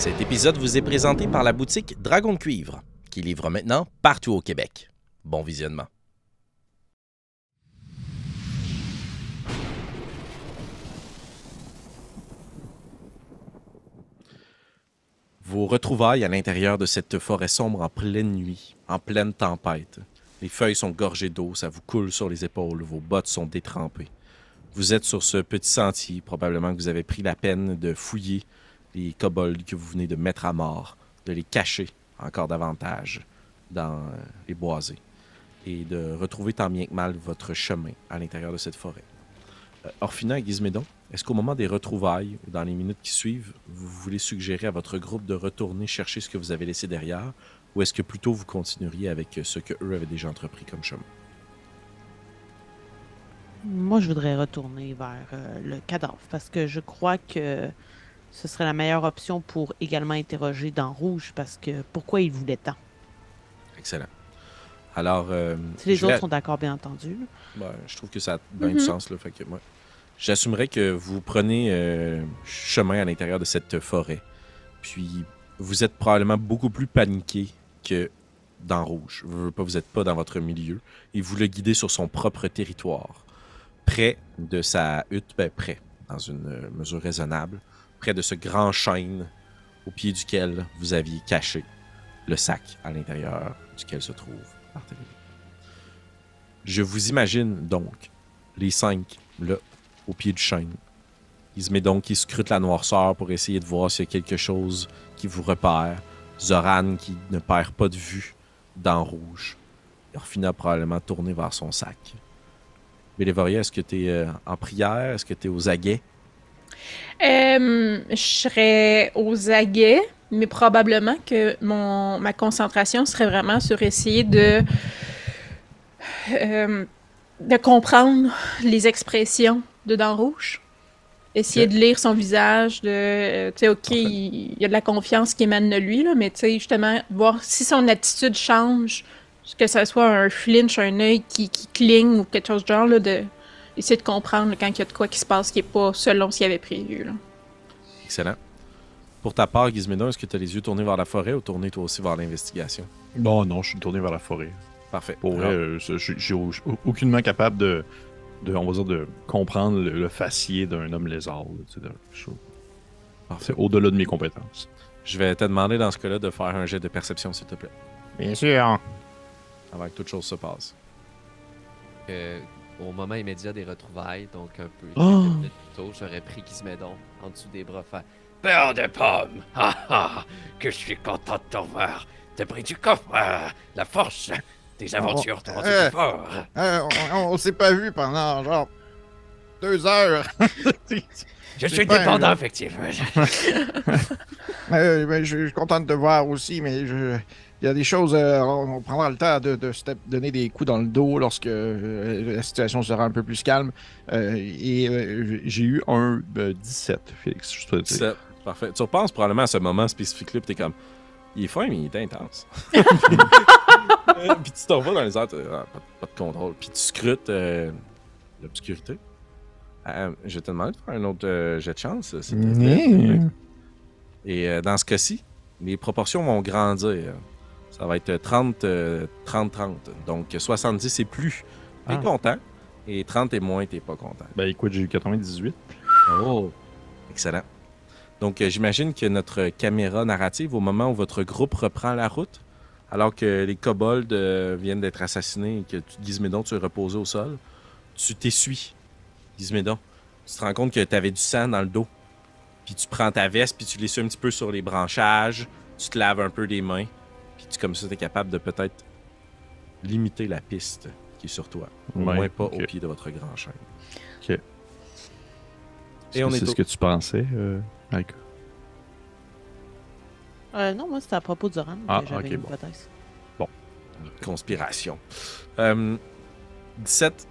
Cet épisode vous est présenté par la boutique Dragon de Cuivre, qui livre maintenant partout au Québec. Bon visionnement. Vos retrouvailles à l'intérieur de cette forêt sombre en pleine nuit, en pleine tempête. Les feuilles sont gorgées d'eau, ça vous coule sur les épaules, vos bottes sont détrempées. Vous êtes sur ce petit sentier, probablement que vous avez pris la peine de fouiller les kobolds que vous venez de mettre à mort, de les cacher encore davantage dans les boisés et de retrouver tant bien que mal votre chemin à l'intérieur de cette forêt. Orphina et Gizmédon, est-ce qu'au moment des retrouvailles ou dans les minutes qui suivent, vous voulez suggérer à votre groupe de retourner chercher ce que vous avez laissé derrière ou est-ce que plutôt vous continueriez avec ce que eux avaient déjà entrepris comme chemin? Moi, je voudrais retourner vers le cadavre parce que je crois que ce serait la meilleure option pour également interroger dans Rouge parce que pourquoi il voulait tant? Excellent. Alors, si les autres sont d'accord, bien entendu. Ben, je trouve que ça a bien du sens. Là, fait que moi, j'assumerais que vous prenez chemin à l'intérieur de cette forêt. Puis, vous êtes probablement beaucoup plus paniqué que dans Rouge. Vous n'êtes pas dans votre milieu. Et vous le guidez sur son propre territoire. Près de sa hutte, près, dans une mesure raisonnable, près de ce grand chêne au pied duquel vous aviez caché le sac à l'intérieur duquel se trouve Barthélemy. Je vous imagine donc les 5 là, au pied du chêne. Il se met donc, il scrute la noirceur pour essayer de voir s'il y a quelque chose qui vous repère. Zoran qui ne perd pas de vue dans Rouge. Orphina probablement tourné vers son sac. Bélévoria, est-ce que tu es en prière? Est-ce que tu es aux aguets? Je serais aux aguets, mais probablement que ma concentration serait vraiment sur essayer de comprendre les expressions de Dents Rouge. Essayer de lire son visage, tu sais, OK, il y a de la confiance qui émane de lui, là, mais tu sais, justement, voir si son attitude change, que ce soit un flinch, un œil qui cligne ou quelque chose de genre, là, essayer de comprendre là, quand il y a de quoi qui se passe qui n'est pas selon ce qu'il avait prévu. Là. Excellent. Pour ta part, Gizmédon, est-ce que tu as les yeux tournés vers la forêt ou tournés toi aussi vers l'investigation? Non, je suis tourné vers la forêt. Parfait. Pour vrai, je suis aucunement capable de, on va dire, de comprendre le faciès d'un homme lézard. C'est au-delà de mes compétences. Je vais te demander dans ce cas-là de faire un jet de perception, s'il te plaît. Bien sûr. Avant que toute chose se passe. Au moment immédiat des retrouvailles, donc un peu quelques minutes plus tôt, j'aurais pris Gizmédon en dessous des bras, faire Père de pommes! Ah ah! Que je suis content de te revoir! T'as pris du coffre! La force! Tes aventures t'ont rendu plus fort! On s'est pas vu pendant genre 2 heures. Je suis dépendant, effectivement. Je suis content de te voir aussi, mais il y a des choses, on prendra le temps de se donner des coups dans le dos lorsque la situation sera un peu plus calme. J'ai eu un 17, Félix, je te dis. 17, parfait. Tu repenses probablement à ce moment spécifique-là, puis t'es comme, il est fin, mais il est intense. Puis tu te revois dans les airs, pas de contrôle. Puis tu scrutes l'obscurité. Je vais te demander de faire un autre jet de chance, s'il te plaît. Et dans ce cas-ci, les proportions vont grandir. Ça va être 30-30. Donc 70 et plus, t'es content. Et 30 et moins, t'es pas content. Ben écoute, j'ai eu 98. Oh! Excellent. Donc j'imagine que notre caméra narrative, au moment où votre groupe reprend la route, alors que les kobolds viennent d'être assassinés et que Gizmédon, tu es reposé au sol, tu t'essuies. Gizmédon, tu te rends compte que tu avais du sang dans le dos. Puis tu prends ta veste, puis tu l'essuies un petit peu sur les branchages, tu te laves un peu les mains, puis comme ça, tu es capable de peut-être limiter la piste qui est sur toi. Au moins pas au pied de votre grand chêne. OK. Et c'est ce que tu pensais, Mike? Non, moi, c'était à propos de Zoran que j'avais une hypothèse. Bon. Conspiration. 17,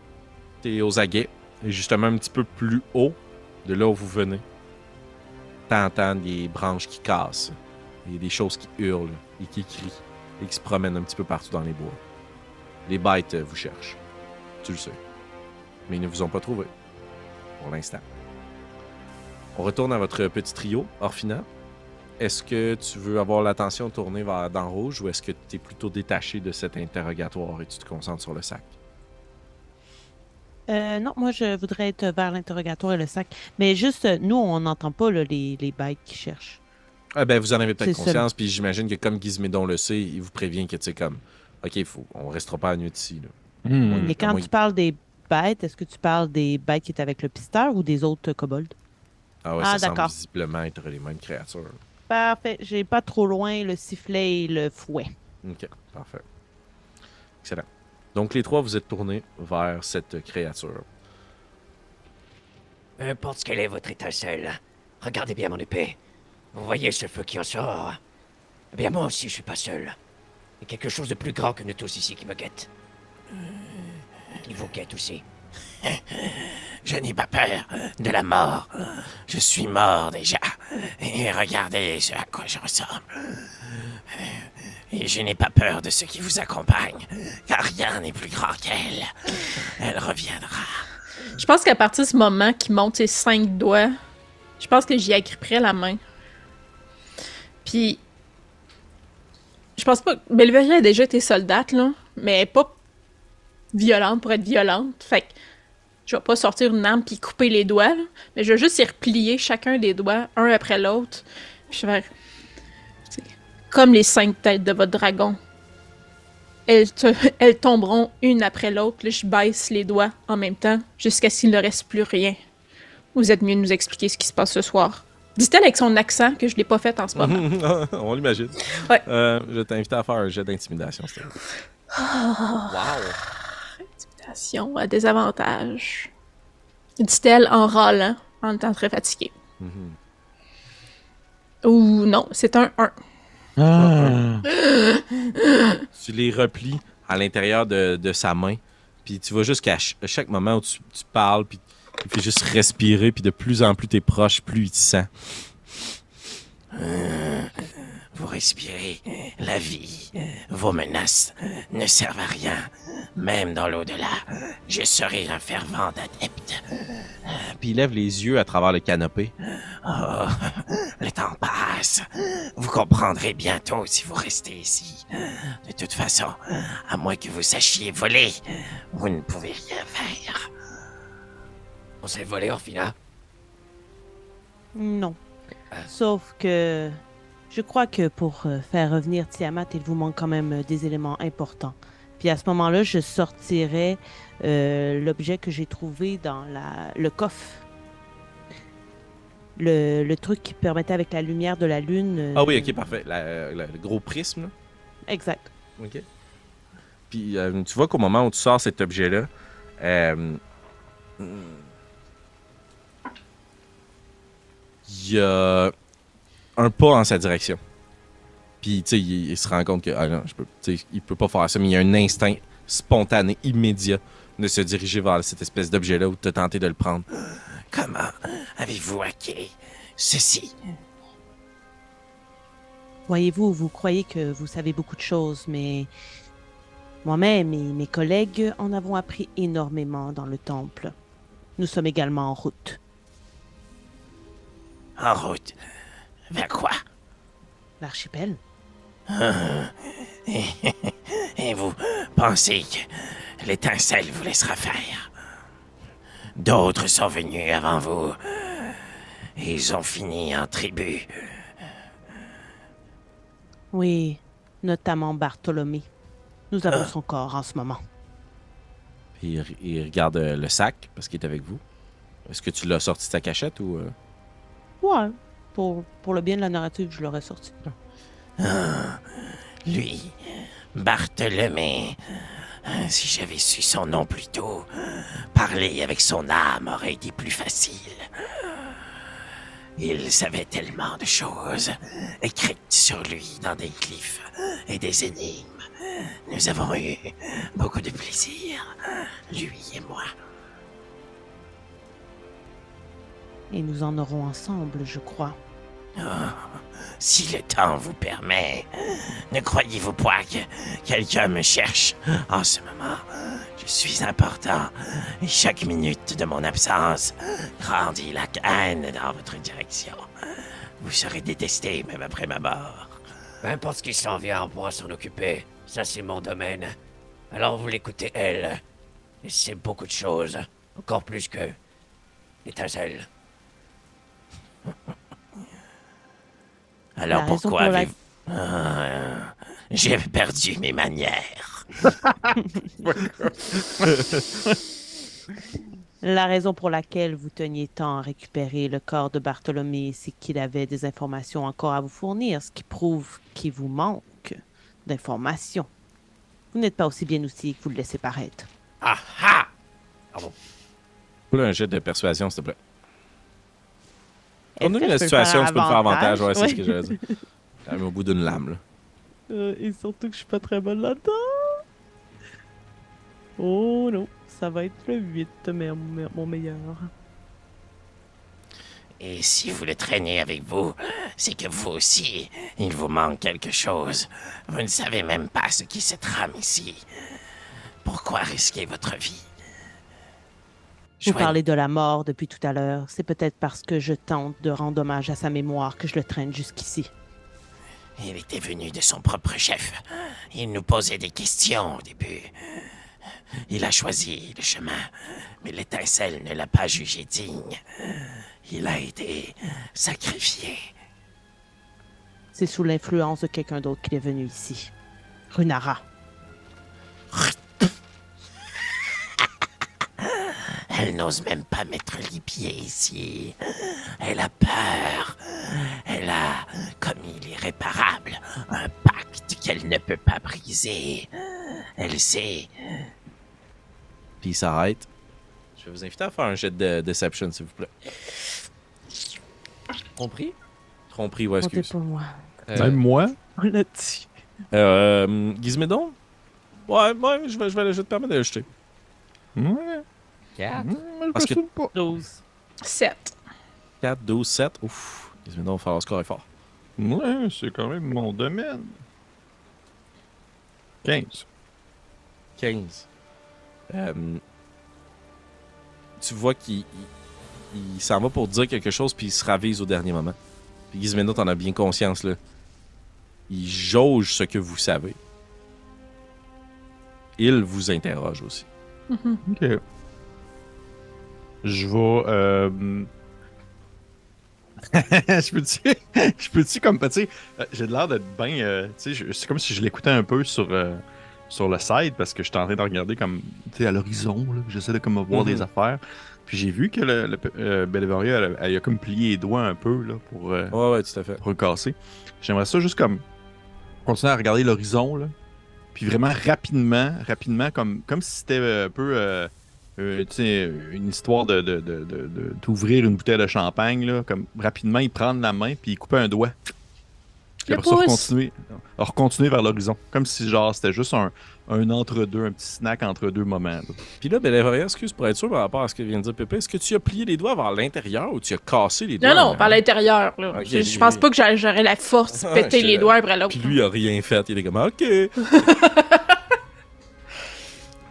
t'es aux aguets. Et justement, un petit peu plus haut de là où vous venez, t'entends des branches qui cassent. Et des choses qui hurlent et qui crient et qui se promènent un petit peu partout dans les bois. Les bêtes vous cherchent. Tu le sais. Mais ils ne vous ont pas trouvé. Pour l'instant. On retourne à votre petit trio, Orphina. est-ce que tu veux avoir l'attention tournée vers dans rouge ou est-ce que tu es plutôt détaché de cet interrogatoire et tu te concentres sur le sac? Non, moi, je voudrais être vers l'interrogatoire et le sac. Mais juste, nous, on n'entend pas là, les bêtes qui cherchent. Ah ben, vous en avez peut-être C'est conscience, puis j'imagine que comme Gizmédon le sait, il vous prévient que, tu sais, comme, OK, on restera pas à la nuit ici, là. Mais quand tu parles des bêtes, est-ce que tu parles des bêtes qui étaient avec le pisteur ou des autres kobolds? Ah ouais, Ah, ça semble d'accord. visiblement être les mêmes créatures. Parfait. J'ai pas trop loin le sifflet et le fouet. OK, parfait. Excellent. Donc, les trois, vous êtes tournés vers cette créature. Peu importe ce qu'elle est, votre étincelle. Regardez bien mon épée. Vous voyez ce feu qui en sort? Eh bien, moi aussi, je suis pas seul. Il y a quelque chose de plus grand que nous tous ici qui me guette. Qui vous guette aussi. Je n'ai pas peur de la mort. Je suis mort déjà. Et regardez ce à quoi je ressemble. Et je n'ai pas peur de ceux qui vous accompagnent, car rien n'est plus grand qu'elle. Elle reviendra. Je pense qu'à partir de ce moment qu'il monte ses 5 doigts, je pense que j'y agripperais la main. Puis, je pense pas... Belveria a déjà été soldate, là, mais elle est pas violente pour être violente. Fait que je vais pas sortir une arme puis couper les doigts, là, mais je vais juste y replier chacun des doigts, un après l'autre. Puis je vais faire... Comme les 5 têtes de votre dragon. Elles tomberont une après l'autre. Là, je baisse les doigts en même temps, jusqu'à ce qu'il ne reste plus rien. Vous êtes mieux de nous expliquer ce qui se passe ce soir. Dit-elle avec son accent que je l'ai pas fait en ce moment. On l'imagine. Ouais. Je t'invite à faire un jet d'intimidation, s'il te plaît. Wow! Intimidation à désavantage. Dit-elle en râlant, en étant très fatiguée. Ou non, c'est un 1. Tu les replies à l'intérieur de sa main, puis tu vois juste qu'à chaque moment où tu parles, puis il fait juste respirer, puis de plus en plus t'es proche, plus il te sent. Vous respirez la vie. Vos menaces ne servent à rien. Même dans l'au-delà, je serai un fervent adepte. Puis il lève les yeux à travers le canopé. Oh, le temps passe. Vous comprendrez bientôt si vous restez ici. De toute façon, à moins que vous sachiez voler, vous ne pouvez rien faire. On sait voler, Orphina? Non. Sauf que je crois que pour faire revenir Tiamat, il vous manque quand même des éléments importants. Puis à ce moment-là, je sortirai l'objet que j'ai trouvé dans le coffre. Le truc qui permettait avec la lumière de la lune. Ah oui, ok, parfait. Le gros prisme, là. Exact. Ok. Puis tu vois qu'au moment où tu sors cet objet-là, il y a un pas en sa direction. Puis, tu sais, il se rend compte que, ah non, il peut pas faire ça, mais il y a un instinct spontané, immédiat, de se diriger vers cette espèce d'objet-là ou de tenter de le prendre. Comment avez-vous acquis ceci? Voyez-vous, vous croyez que vous savez beaucoup de choses, mais moi-même et mes collègues en avons appris énormément dans le temple. Nous sommes également en route. En route? Vers quoi? L'archipel? Et vous pensez que l'étincelle vous laissera faire? D'autres sont venus avant vous. Ils ont fini en tribu. Oui, notamment Bartholomé. Nous avons son corps en ce moment. Puis il regarde le sac, parce qu'il est avec vous. Est-ce que tu l'as sorti de ta cachette ou... Ouais, pour le bien de la narrative, je l'aurais sorti. Lui, Bartholomé. Si j'avais su son nom plus tôt, parler avec son âme aurait été plus facile. Il savait tellement de choses, écrites sur lui dans des glyphes et des énigmes. Nous avons eu beaucoup de plaisir, lui et moi. Et nous en aurons ensemble, je crois. Oh, si le temps vous permet, ne croyez-vous pas que quelqu'un me cherche en ce moment? Je suis important et chaque minute de mon absence grandit la haine dans votre direction. Vous serez détesté, même après ma mort. Peu importe ce qui s'en vient, on pourra s'en occuper. Ça, c'est mon domaine. Alors vous l'écoutez, elle. Et c'est beaucoup de choses. Encore plus que... l'étincelle. Alors La raison pourquoi pour la- avez-vous... j'ai perdu mes manières. La raison pour laquelle vous teniez tant à récupérer le corps de Bartholomé, c'est qu'il avait des informations encore à vous fournir, ce qui prouve qu'il vous manque d'informations. Vous n'êtes pas aussi bien outillé que vous le laissez paraître. Ah ah! Fais-le un jet de persuasion, s'il te plaît. Compte Est-ce tenu que de la je peux situation, faire tu peux me faire avantage. Ouais, c'est Oui. ce que j'allais dire. Quand même au bout d'une lame, là. Et surtout que je suis pas très bonne là-dedans. Oh non, ça va être le 8, mais mon meilleur. Et si vous le traînez avec vous, c'est que vous aussi, il vous manque quelque chose. Vous ne savez même pas ce qui se trame ici. Pourquoi risquer votre vie? Vous parlez de la mort depuis tout à l'heure. C'est peut-être parce que je tente de rendre hommage à sa mémoire que je le traîne jusqu'ici. Il était venu de son propre chef. Il nous posait des questions au début. Il a choisi le chemin, mais l'étincelle ne l'a pas jugé digne. Il a été sacrifié. C'est sous l'influence de quelqu'un d'autre qu'il est venu ici. Runara. Elle n'ose même pas mettre les pieds ici. Elle a peur. Elle a commis l'irréparable. Un pacte qu'elle ne peut pas briser. Elle sait. Puis il s'arrête. Je vais vous inviter à faire un jet de Deception, s'il vous plaît. Compris? Tromperie, ouais, Comptez excuse. pour moi. Même moi? On l'a dit. Gizmédon? Ouais, je vais te permettre de le jeter. Ouais. 4. Je Parce que- me pas. 12. 7. 4, 12, 7. Ouf. Gizmédon va falloir le score est fort. Ouais, c'est quand même mon domaine. 15. 15. Tu vois qu'il il s'en va pour dire quelque chose, puis il se ravise au dernier moment. Puis Gizmédon, t'en as bien conscience, là. Il jauge ce que vous savez. Il vous interroge aussi. Ok. Je vais. je peux-tu comme, tu sais, j'ai l'air d'être bien, tu sais, c'est comme si je l'écoutais un peu sur le side parce que je suis en train de regarder comme, tu sais, à l'horizon, là, j'essaie de comme voir des affaires. Puis j'ai vu que le Bellevaria, elle a comme plié les doigts un peu, là, pour Ouais, tout à fait. le casser. J'aimerais ça juste comme continuer à regarder l'horizon, là. Puis vraiment rapidement, comme si c'était un peu tu sais, une histoire d'ouvrir une bouteille de champagne, là, comme rapidement, il prend la main puis il coupe un doigt. Puis Le après ça, pouce. continuer vers l'horizon. Comme si genre c'était juste un entre-deux, un petit snack entre deux moments. Là. Puis là, Bellevaria, excuse pour être sûr par rapport à ce que vient de dire Pépé, est-ce que tu as plié les doigts vers l'intérieur ou tu as cassé les doigts? Non, non, par l'intérieur. là. Ok, Je pense pas que j'aurais la force de Ah, péter je- les doigts après l'autre. Puis lui, il a rien fait. Il était comme, OK.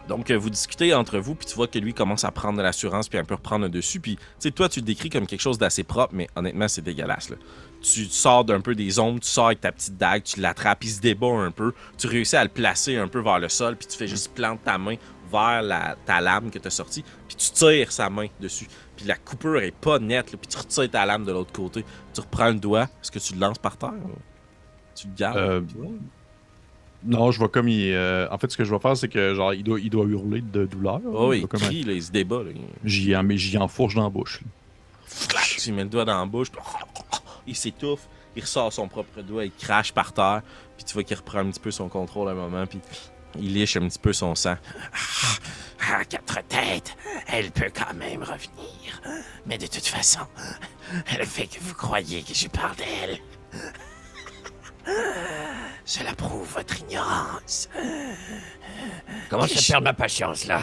Donc, vous discutez entre vous, puis tu vois que lui commence à prendre de l'assurance, puis un peu reprendre le dessus. Puis, tu sais, toi, tu le décris comme quelque chose d'assez propre, mais honnêtement, c'est dégueulasse, là. Tu sors d'un peu des ombres, tu sors avec ta petite dague, tu l'attrapes, il se débat un peu. Tu réussis à le placer un peu vers le sol, puis tu fais juste planter ta main vers ta lame que tu as sortie, puis tu tires sa main dessus. Puis la coupure est pas nette, là, puis tu retires ta lame de l'autre côté. Tu reprends le doigt. Est-ce que tu le lances par terre? Ou tu le gardes? Puis ouais. Non, je vais comme en fait, ce que je vais faire, c'est que genre il doit hurler de douleur. Oh, oui, Je vais il comme- crie, là, il se débat. Là. J'y enfourche dans la bouche. là. Clac, tu lui mets le doigt dans la bouche, puis il s'étouffe, il ressort son propre doigt, il crache par terre, puis tu vois qu'il reprend un petit peu son contrôle à un moment, puis il liche un petit peu son sang. À quatre têtes, elle peut quand même revenir. Mais de toute façon, le fait que vous croyez que je parle d'elle, cela prouve votre ignorance. Comment je vais perdre ma patience, là?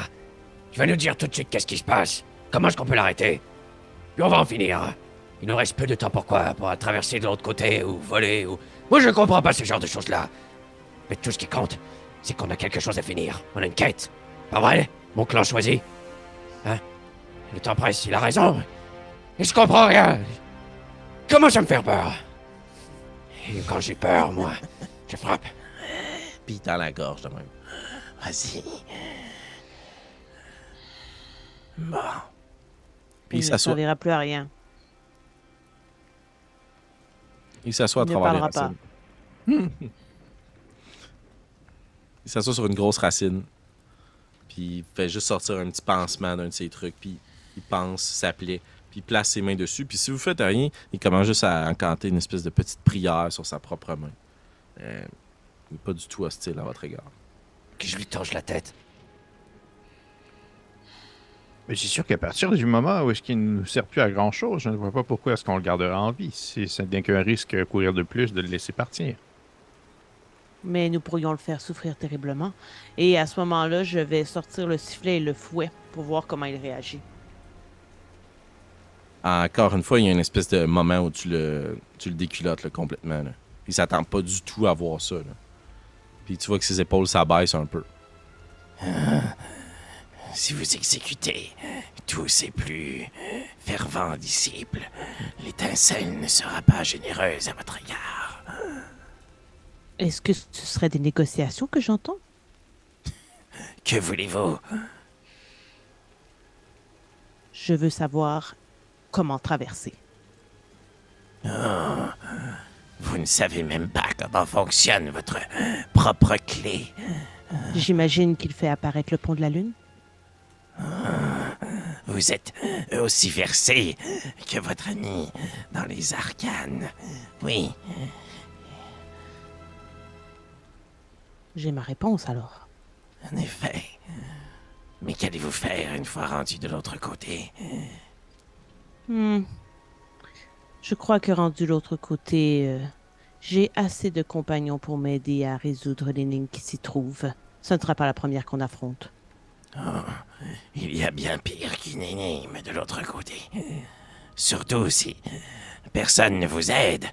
Tu vas nous dire tout de suite qu'est-ce qui se passe. Comment est-ce qu'on peut l'arrêter? Puis on va en finir. Il nous reste peu de temps pour quoi? Pour traverser de l'autre côté, ou voler, ou... Moi, je comprends pas ce genre de choses-là. Mais tout ce qui compte, c'est qu'on a quelque chose à finir. On a une quête. Pas vrai? Mon clan choisi. Hein? Le temps presse, il a raison. Et je comprends rien. Comment j'aime faire peur? Et quand j'ai peur, moi, je frappe. Puis dans la gorge de même. Vas-y. Bon. Puis il Il ne s'assoit. servira plus à rien. Il s'assoit à Il ne travers les parlera racines. Il s'assoit sur une grosse racine. Puis il fait juste sortir un petit pansement d'un de ses trucs. Puis il pense sa plaie. Puis il place ses mains dessus. Puis si vous faites rien, il commence juste à incanter une espèce de petite prière sur sa propre main. Il n'est pas du tout hostile à votre égard. Que je lui tange la tête. Mais c'est sûr qu'à partir du moment où est-ce qu'il ne nous sert plus à grand-chose, je ne vois pas pourquoi est-ce qu'on le gardera en vie. C'est bien qu'un risque à courir de plus de le laisser partir. Mais nous pourrions le faire souffrir terriblement. Et à ce moment-là, je vais sortir le sifflet et le fouet pour voir comment il réagit. Encore une fois, il y a une espèce de moment où tu le déculottes là, complètement. Là. Il s'attend pas du tout à voir ça. Là. Puis tu vois que ses épaules s'abaissent un peu. Si vous exécutez tous ces plus fervents disciples, l'étincelle ne sera pas généreuse à votre égard. Est-ce que ce serait des négociations que j'entends? Que voulez-vous? Je veux savoir comment traverser. Vous ne savez même pas comment fonctionne votre propre clé. J'imagine qu'il fait apparaître le pont de la Lune. Vous êtes aussi versé que votre ami dans les arcanes. Oui, J'ai ma réponse alors. en effet. Mais qu'allez-vous faire une fois rendu de l'autre côté? Je crois que rendu de l'autre côté, j'ai assez de compagnons pour m'aider à résoudre l'énigme qui s'y trouve. Ce ne sera pas la première qu'on affronte. Il y a bien pire qu'une énigme de l'autre côté. Surtout si personne ne vous aide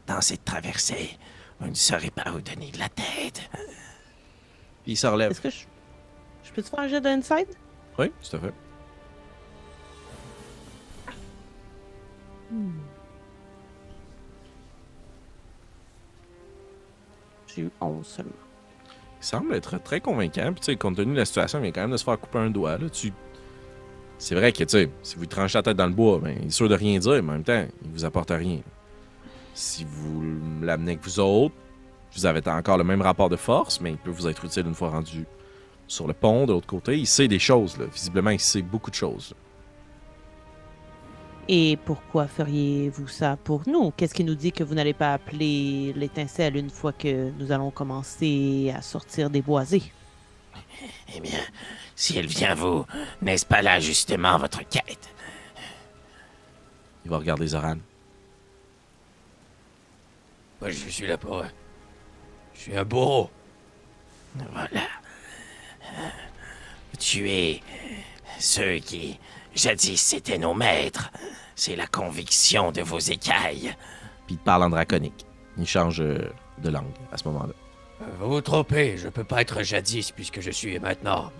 dans cette traversée. Vous ne saurez pas où donner de la tête. Puis il se relève. Est-ce que je peux te faire un jet d'inside? Oui, tout à fait. J'ai eu 11 seulement. Il semble être très convaincant. Puis, tu sais, compte tenu de la situation, il vient quand même de se faire couper un doigt. Là. C'est vrai que, tu sais, si vous tranchez la tête dans le bois, ben, il est sûr de rien dire, mais en même temps, il vous apporte rien. Si vous l'amenez avec vous autres, vous avez encore le même rapport de force, mais il peut vous être utile une fois rendu sur le pont, de l'autre côté. Il sait des choses, là. Visiblement, il sait beaucoup de choses. Là. Et pourquoi feriez-vous ça pour nous? Qu'est-ce qui nous dit que vous n'allez pas appeler l'étincelle une fois que nous allons commencer à sortir des boisés? Eh bien, si elle vient vous, n'est-ce pas là justement votre quête? Il va regarder Zoran. Moi, je suis là pour... Je suis un bourreau. Voilà. Tuer ceux qui, jadis, étaient nos maîtres, c'est la conviction de vos écailles. Puis il parle en draconique. Il change de langue à ce moment-là. Vous vous trompez, je peux pas être jadis puisque je suis maintenant.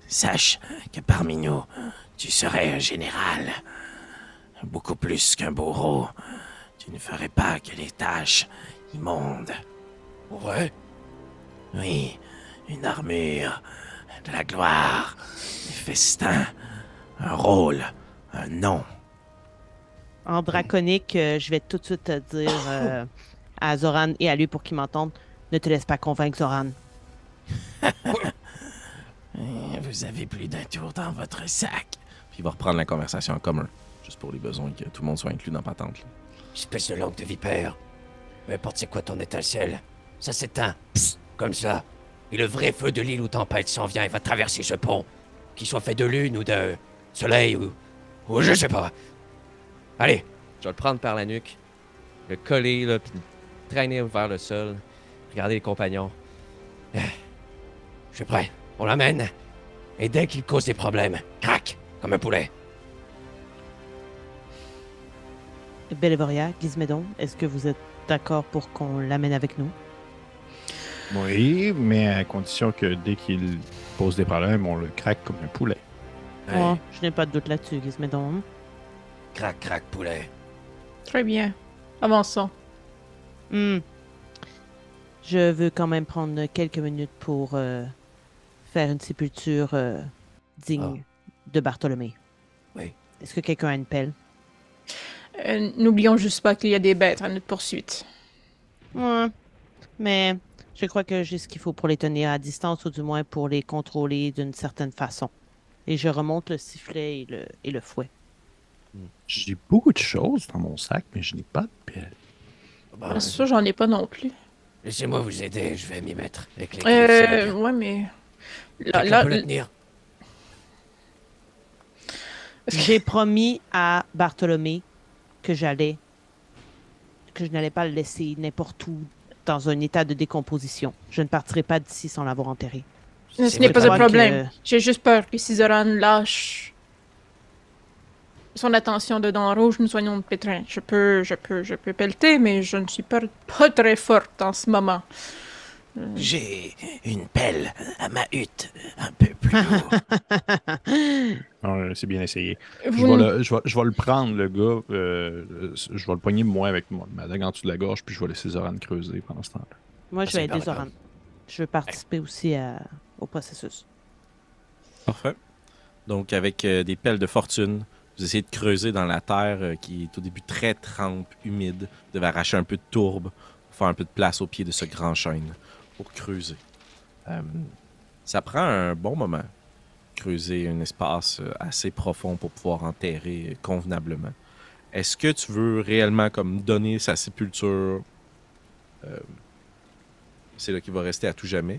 Sache que parmi nous, tu serais un général. Beaucoup plus qu'un bourreau. Tu ne ferais pas que les tâches immondes. Ouais? Oui, une armure, de la gloire, des festins, un rôle, un nom. En draconique, je vais tout de suite te dire à Zoran et à lui pour qu'il m'entende, ne te laisse pas convaincre, Zoran. Vous avez plus d'un tour dans votre sac. Puis il va reprendre la conversation en commun. Juste pour les besoins que tout le monde soit inclus dans Patente. Là. Espèce de langue de vipère. Peu importe c'est quoi ton étincelle, ça s'éteint. Psst, comme ça. Et le vrai feu de l'île où tempête s'en vient et va traverser ce pont. Qu'il soit fait de lune ou de soleil ou je sais pas. Allez. Je vais le prendre par la nuque, le coller, là, puis le traîner vers le sol. Regarder les compagnons. Je suis prêt. On l'amène. Et dès qu'il cause des problèmes, crac, comme un poulet. Bellevoria, Gizmédon, est-ce que vous êtes d'accord pour qu'on l'amène avec nous? Oui, mais à condition que dès qu'il pose des problèmes, on le craque comme un poulet. Oh, je n'ai pas de doute là-dessus, Gizmédon. Crac, crac, poulet. Très bien. Avançons. Hmm. Je veux quand même prendre quelques minutes pour faire une sépulture digne de Bartholomé. Oui. Est-ce que quelqu'un a une pelle? N'oublions juste pas qu'il y a des bêtes à notre poursuite. Ouais. Mais je crois que j'ai ce qu'il faut pour les tenir à distance, ou du moins pour les contrôler d'une certaine façon. Et je remonte le sifflet et le fouet. J'ai beaucoup de choses dans mon sac, mais je n'ai pas de pelle. Bon, Ça, j'en ai pas non plus. laissez-moi vous aider, je vais m'y mettre. Avec les Ouais, mais... Quelqu'un peut la tenir. J'ai promis à Bartholomé que je n'allais pas le laisser n'importe où dans un état de décomposition. Je ne partirai pas d'ici sans l'avoir enterré. Ce n'est pas un vrai problème. que- J'ai juste peur que si Zoran lâche son attention de Dents Rouges, nous soyons de pétrin. Je peux pelleter, mais je ne suis pas très forte en ce moment. J'ai une pelle à ma hutte, un peu plus haut. Non, c'est bien essayé. Vous- Je vais le prendre, le gars. Je vais le poigner, moi, avec ma dague en dessous de la gorge, puis je vais laisser Zoran creuser pendant ce temps-là. Moi, je Ça, vais c'est aider par Zoran. Je veux participer aussi au processus. Parfait. Donc, avec des pelles de fortune, vous essayez de creuser dans la terre qui est au début très trempe, humide. Vous devez arracher un peu de tourbe pour faire un peu de place au pied de ce grand chêne pour creuser. Ça prend un bon moment, creuser un espace assez profond pour pouvoir enterrer convenablement. Est-ce que tu veux réellement comme donner sa sépulture, c'est là qu'il va rester à tout jamais,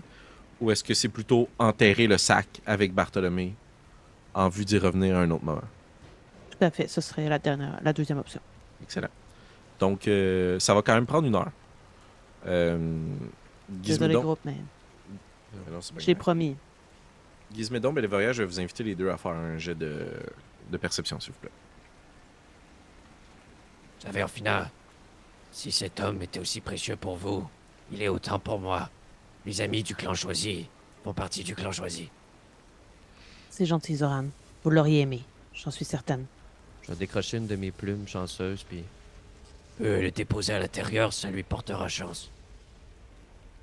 ou est-ce que c'est plutôt enterrer le sac avec Bartholomé en vue d'y revenir à un autre moment? Tout à fait. Ce serait la deuxième option. Excellent. Donc, ça va quand même prendre 1 heure. Désolé, Gizmédon. groupe, mais Non, c'est pas j'ai grave. promis. Gizmédon, Bélévoria, je vais vous inviter les deux à faire un jet de perception, s'il vous plaît. Orphina, si cet homme était aussi précieux pour vous, il est autant pour moi. Les amis du clan choisi font partie du clan choisi. C'est gentil, Zoran. Vous l'auriez aimé. J'en suis certaine. Je vais décrocher une de mes plumes chanceuses, puis Peut le déposer à l'intérieur, ça lui portera chance.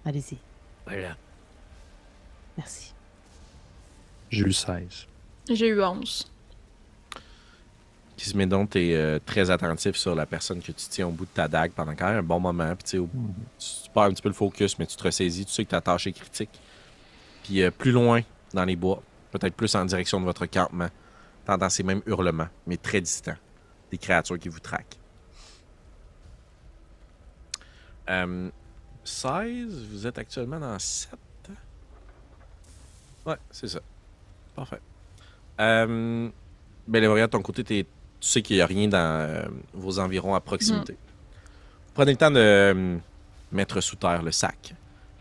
Allez-y. Voilà. Merci. J'ai eu 16. J'ai eu 11. Gizmédon, t'es très attentif sur la personne que tu tiens au bout de ta dague pendant quand même un bon moment. Puis, tu sais, tu perds un petit peu le focus, mais tu te ressaisis. Tu sais que ta tâche est critique. Puis, plus loin dans les bois, peut-être plus en direction de votre campement, t'entends ces mêmes hurlements, mais très distants. Des créatures qui vous traquent. 16, vous êtes actuellement dans 7. Ouais, c'est ça. Parfait. Bélévoria, de ton côté, tu sais qu'il n'y a rien dans vos environs à proximité. Vous prenez le temps de mettre sous terre le sac.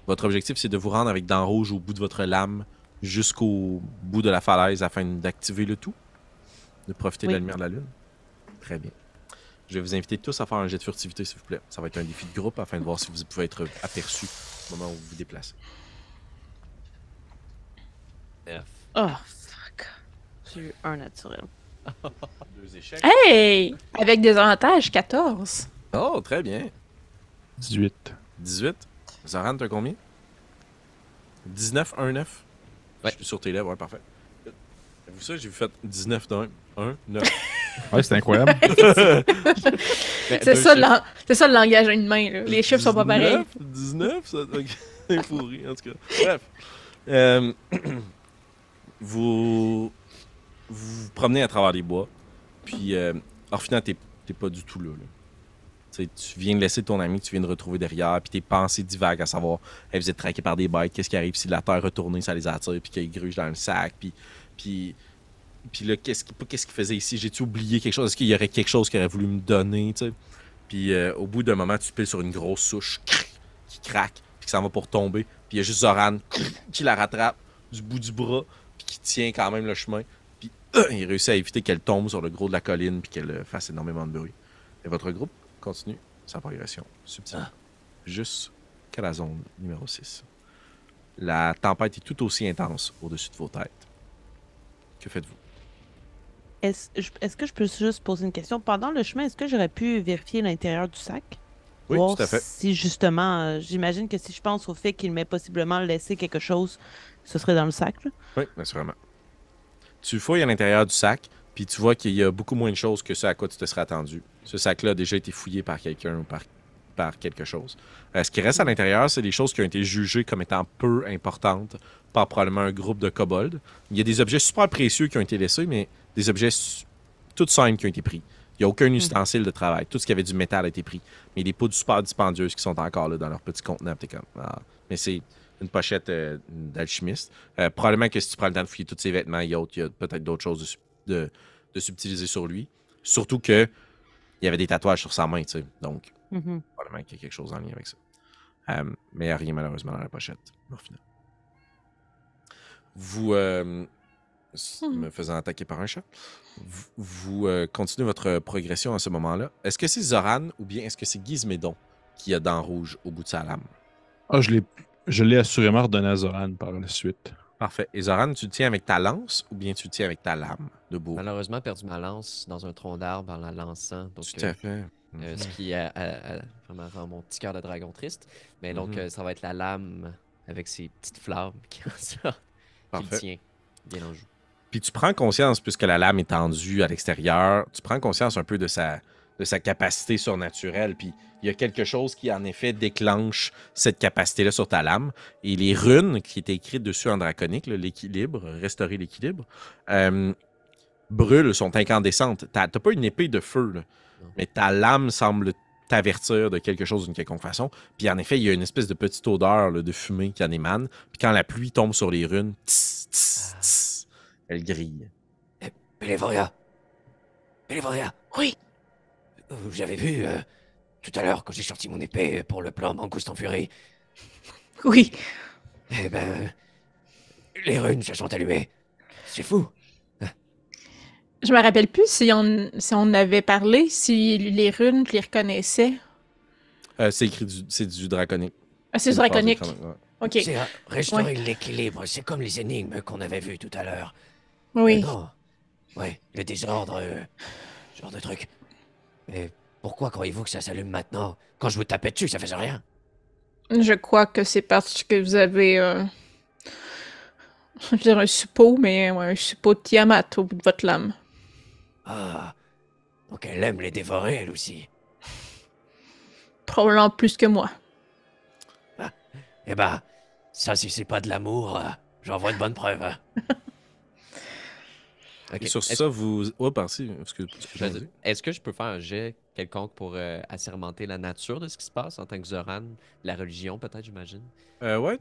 Votre objectif, c'est de vous rendre avec Dents Rouges au bout de votre lame jusqu'au bout de la falaise afin d'activer le tout, de profiter de la Oui. lumière de la lune. Très bien. Je vais vous inviter tous à faire un jet de furtivité, s'il vous plaît. Ça va être un défi de groupe afin de voir si vous pouvez être aperçu au moment où vous vous déplacez. Oh, fuck. J'ai eu un naturel. 2 échecs. Hey! Avec des avantages, 14. Oh, très bien. 18. 18. Zoran, t'as combien? 19, 1, 9? Ouais. Je suis sur tes lèvres, ouais, parfait. Avez-vous ça? J'ai vu fait 19 d'un, 1, 9. Ouais, c'est incroyable. C'est ça, c'est ça le langage à une main. Là. Les chiffres sont pas pareils. 19, ça? Ok. C'est pourri, en tout cas. Bref. Vous vous promenez à travers les bois. Puis, Orphina, t'es pas du tout là. Tu sais, tu viens de laisser ton ami, tu viens de retrouver derrière, puis tes pensées divagues à savoir, hey, vous êtes traqués par des bêtes, qu'est-ce qui arrive si la terre retournée, ça les attire, puis qu'ils grugent dans le sac, puis là, qu'est-ce qu'il faisait ici? J'ai-tu oublié quelque chose? Est-ce qu'il y aurait quelque chose qu'il aurait voulu me donner, tu sais? Puis au bout d'un moment, tu piles sur une grosse souche qui craque, puis qui s'en va pour tomber, puis il y a juste Zoran qui la rattrape du bout du bras, puis qui tient quand même le chemin, puis il réussit à éviter qu'elle tombe sur le gros de la colline, puis qu'elle fasse énormément de bruit. Et votre groupe continue sa progression subtilement, jusqu'à la zone numéro 6. La tempête est tout aussi intense au-dessus de vos têtes. Que faites-vous? Est-ce que je peux juste poser une question? Pendant le chemin, est-ce que j'aurais pu vérifier l'intérieur du sac? Oui, Voir tout à fait. si justement, j'imagine que si je pense au fait qu'il m'ait possiblement laissé quelque chose, ce serait dans le sac, là. Oui, naturellement. Tu fouilles à l'intérieur du sac, puis tu vois qu'il y a beaucoup moins de choses que ce à quoi tu te serais attendu. Ce sac-là a déjà été fouillé par quelqu'un ou par quelque chose. Ce qui reste à l'intérieur, c'est des choses qui ont été jugées comme étant peu importantes par probablement un groupe de kobolds. Il y a des objets super précieux qui ont été laissés, mais des objets tout simples qui ont été pris. Il n'y a aucun ustensile de travail. Tout ce qui avait du métal a été pris. Mais les poudres super dispendieuses qui sont encore là dans leur petit contenant. T'es comme, ah. Mais c'est une pochette d'alchimiste. Probablement que si tu prends le temps de fouiller tous ses vêtements et autres, il y a peut-être d'autres choses de subtiliser sur lui. Surtout que il y avait des tatouages sur sa main, tu sais. Donc, probablement qu'il y a quelque chose en lien avec ça. Mais il n'y a rien malheureusement dans la pochette, au final. Vous, me faisant attaquer par un chat, vous continuez votre progression à ce moment-là. Est-ce que c'est Zoran ou bien est-ce que c'est Gizmédon qui a dents rouges au bout de sa lame? Ah, je l'ai assurément redonné à Zoran par la suite. Parfait. Et Zoran, tu le tiens avec ta lance ou bien tu le tiens avec ta lame de bourre? Malheureusement, perdu ma lance dans un tronc d'arbre en la lançant. Donc, Tout à fait. ce qui vraiment rend mon petit cœur de dragon triste. Mais donc, ça va être la lame avec ses petites flammes qui en sortent. Qui le tient bien en joue. Puis tu prends conscience, puisque la lame est tendue à l'extérieur, tu prends conscience un peu de sa capacité surnaturelle. Puis il y a quelque chose qui, en effet, déclenche cette capacité-là sur ta lame. Et les runes qui étaient écrites dessus en draconique, là, l'équilibre, restaurer l'équilibre, brûlent, sont incandescentes. T'as pas une épée de feu, là, mais ta lame semble t'avertir de quelque chose d'une quelconque façon. Puis en effet, il y a une espèce de petite odeur là, de fumée qui en émane. Puis quand la pluie tombe sur les runes, tss, tss, tss, elle grille. Pélévoria. Oui. Vous avez vu tout à l'heure quand j'ai sorti mon épée pour le plan Mangouste en furie? Oui. Eh ben, les runes se sont allumées. C'est fou. Je me rappelle plus si on avait parlé, si les runes, je les reconnaissais. C'est écrit c'est du draconique. Ah, c'est du draconique. Ouais. OK. C'est restaurer l'équilibre. C'est comme les énigmes qu'on avait vues tout à l'heure. Oui. Non. Ouais, le désordre, ce genre de truc. Mais pourquoi croyez-vous que ça s'allume maintenant? Quand je vous tapais dessus, ça faisait rien. Je crois que c'est parce que vous avez je veux dire un suppôt, mais ouais, un suppôt de Tiamat au bout de votre lame. Ah, donc elle aime les dévorer, elle aussi. Probablement plus que moi. Ah, eh ben, ça, si c'est pas de l'amour, j'en vois une bonne preuve. Hein. Et sur ça, vous... Oh, merci. Est-ce que je peux faire un jet quelconque pour assermenter la nature de ce qui se passe en tant que Zoran? La religion, peut-être, j'imagine? Ouais.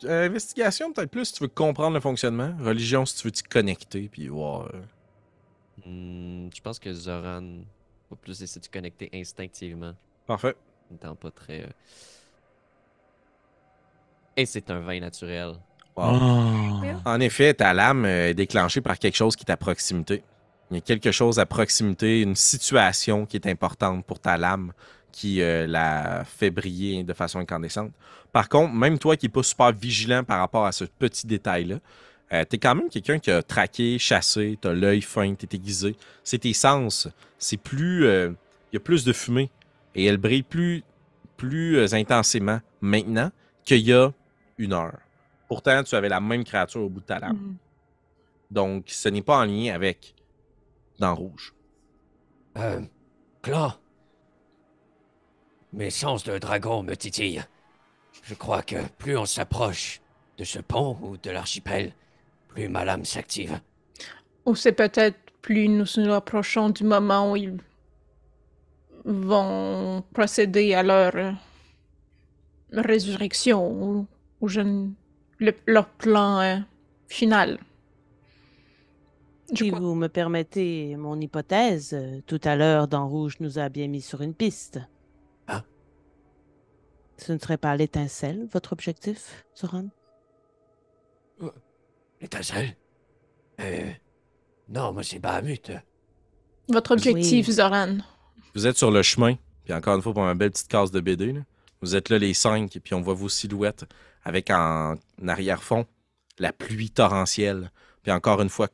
Investigation, peut-être plus si tu veux comprendre le fonctionnement. Religion, si tu veux t'y connecter. Puis, wow, je pense que Zoran va plus essayer de se connecter instinctivement. Parfait. N'étant pas très... Et c'est un vin naturel. Wow. Oh. En effet, ta lame est déclenchée par quelque chose qui est à proximité. Il y a quelque chose à proximité, une situation qui est importante pour ta lame qui la fait briller de façon incandescente. Par contre, même toi qui n'es pas super vigilant par rapport à ce petit détail-là, t'es quand même quelqu'un qui a traqué, chassé, t'as l'œil fin, t'es aiguisé. C'est tes sens. C'est plus... il y a plus de fumée. Et elle brille plus intensément maintenant qu'il y a une heure. Pourtant, tu avais la même créature au bout de ta lame. Donc, ce n'est pas en lien avec Dents Rouges. Clan. Mes sens de dragon me titillent. Je crois que plus on s'approche de ce pont ou de l'archipel, plus ma lame s'active. Ou c'est peut-être plus nous nous approchons du moment où ils vont procéder à leur résurrection ou leur plan final. Si vous me permettez mon hypothèse, tout à l'heure, Dents Rouges nous a bien mis sur une piste. Ah? Ce ne serait pas l'étincelle, votre objectif, Zoran? L'étincelle? Non, moi c'est Bahamut. Votre objectif, Oui. Zoran. Vous êtes sur le chemin, puis encore une fois, pour ma belle petite case de BD, là. Vous êtes là les 5, et puis on voit vos silhouettes avec en arrière-fond la pluie torrentielle. Puis encore une fois,